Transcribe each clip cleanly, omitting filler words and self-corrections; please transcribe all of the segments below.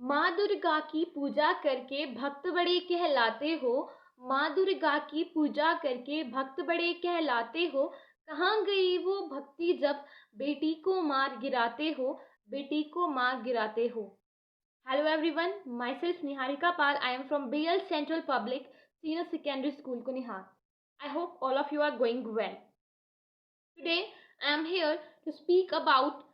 माँ दुर्गा की पूजा करके भक्त बड़े कहलाते हो। माँ दुर्गा की पूजा करके भक्त बड़े कहलाते हो। कहाँ गई वो भक्ति जब बेटी को मार गिराते हो, बेटी को मार गिराते हो। Hello everyone, myself Niharika Pal. I am from BL Central Public Senior Secondary School, Kunihar. I hope all of you are going well. Today, I am here to speak about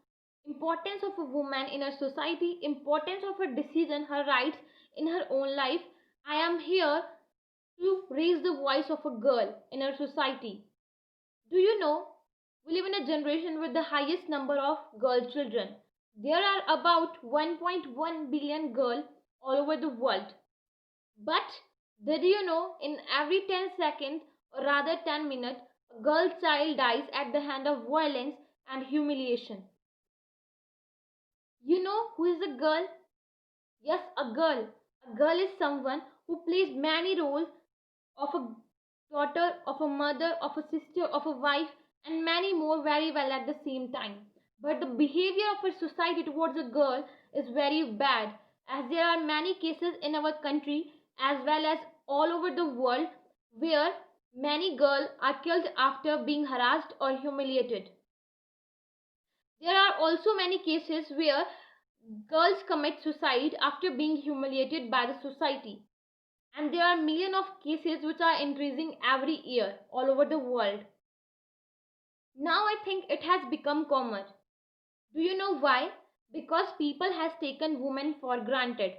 importance of a woman in our society, importance of her decision, her rights in her own life. I am here to raise the voice of a girl in our society. Do you know we live in a generation with the highest number of girl children? There are about 1.1 billion girls all over the world. But did you know in every 10 seconds or rather 10 minutes, a girl child dies at the hand of violence and humiliation? You know who is a girl? Yes, a girl. A girl is someone who plays many roles of a daughter, of a mother, of a sister, of a wife, and many more very well at the same time. But the behavior of our society towards a girl is very bad, as there are many cases in our country as well as all over the world where many girls are killed after being harassed or humiliated. There are also many cases where girls commit suicide after being humiliated by the society. And there are millions of cases which are increasing every year all over the world. Now I think it has become common. Do you know why? Because people has taken women for granted.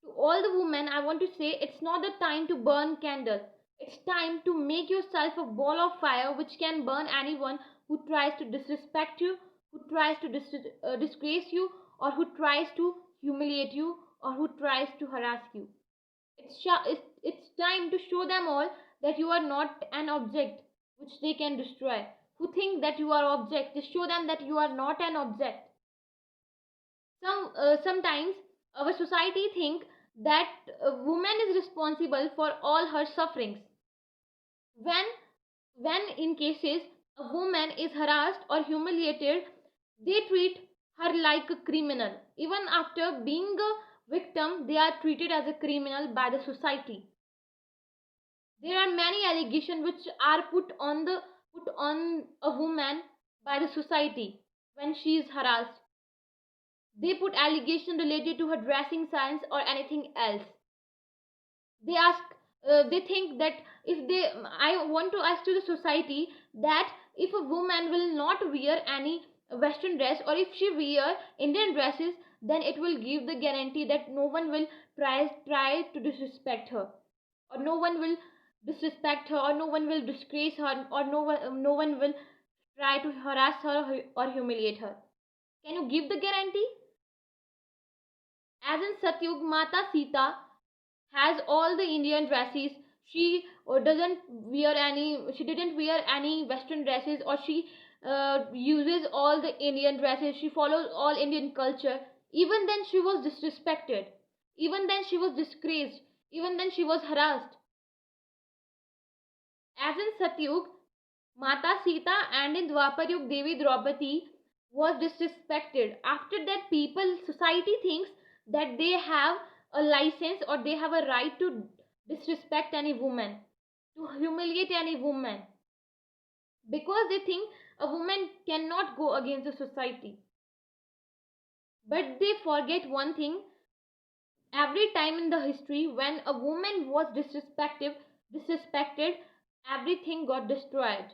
To all the women, I want to say it's not the time to burn candle. It's time to make yourself a ball of fire which can burn anyone who tries to disrespect you, who tries to disgrace you, or who tries to humiliate you, or who tries to harass you. It's time to show them all that you are not an object which they can destroy. Who think that you are object, just show them that you are not an object. Sometimes our society think that a woman is responsible for all her sufferings. When when in cases a woman is harassed or humiliated, they treat her like a criminal. Even after being a victim, they are treated as a criminal by the society. There are many allegations which are put on a woman by the society when she is harassed. They put allegation related to her dressing sense or anything else. They ask, they think that if they, I want to ask to the society that if a woman will not wear any Western dress or if she wear Indian dresses, then it will give the guarantee that no one will try to disrespect her, or no one will disrespect her, or no one will disgrace her, or no one will try to harass her or humiliate her. Can you give the guarantee? As in Satyug, Mata Sita has all the Indian dresses. She doesn't wear any. She didn't wear any Western dresses, or she uses all the Indian dresses. She follows all Indian culture. Even then, she was disrespected. Even then, she was disgraced. Even then, she was harassed. As in Satyug, Mata Sita, and in Dwapar Devi Draupadi was disrespected. After that, people, society thinks that they have a license or they have a right to disrespect any woman, to humiliate any woman, because they think a woman cannot go against the society. But they forget one thing: every time in the history when a woman was disrespected, everything got destroyed.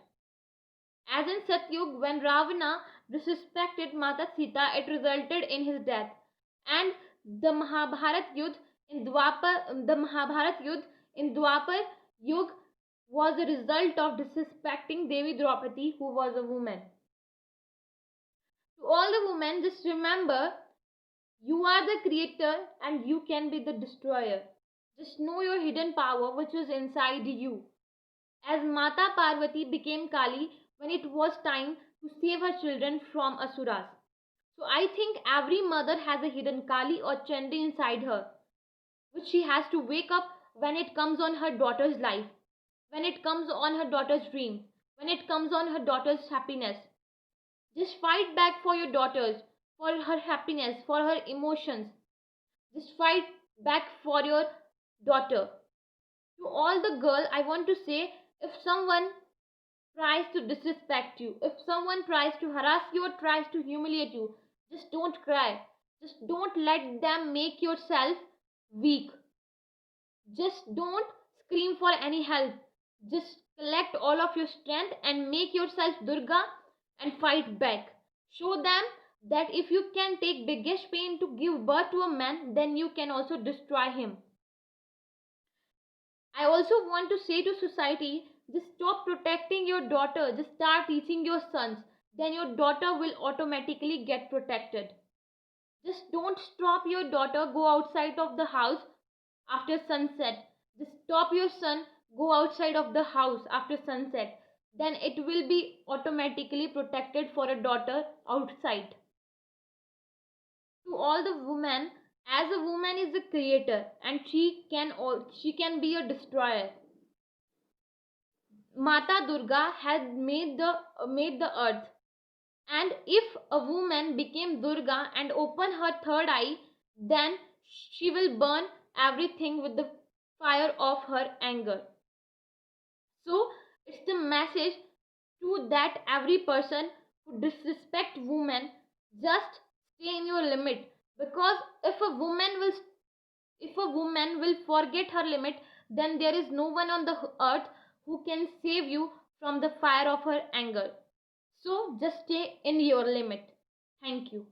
As in Satyug, when Ravana disrespected Mata Sita, it resulted in his death. And the Mahabharat Yudh in Dwapar Yug was the result of disrespecting Devi Draupadi, who was a woman. To all the women, just remember, you are the creator and you can be the destroyer. Just know your hidden power which is inside you. As Mata Parvati became Kali when it was time to save her children from Asuras. So I think every mother has a hidden Kali or Chandi inside her, which she has to wake up when it comes on her daughter's life, when it comes on her daughter's dream, when it comes on her daughter's happiness. Just fight back for your daughters. for her happiness, for her emotions. Just fight back for your daughter. To all the girl, I want to say, if someone tries to disrespect you, if someone tries to harass you or tries to humiliate you, just don't cry. Just don't let them make yourself weak. Just don't scream for any help. Just collect all of your strength and make yourself Durga and fight back. Show them that if you can take biggest pain to give birth to a man, then you can also destroy him. I also want to say to society, just stop protecting your daughter, just start teaching your sons. Then your daughter will automatically get protected. Just don't stop your daughter go outside of the house after sunset. Just stop your son go outside of the house after sunset. Then it will be automatically protected for a daughter outside. To all the women, as a woman is a creator and she can be a destroyer. Mata Durga had made the earth, and if a woman became Durga and opened her third eye, then she will burn everything with the fire of her anger. So it's the message to that every person who disrespect women, just stay in your limit, because if a woman will forget her limit, then there is no one on the earth who can save you from the fire of her anger. So just stay in your limit. Thank you.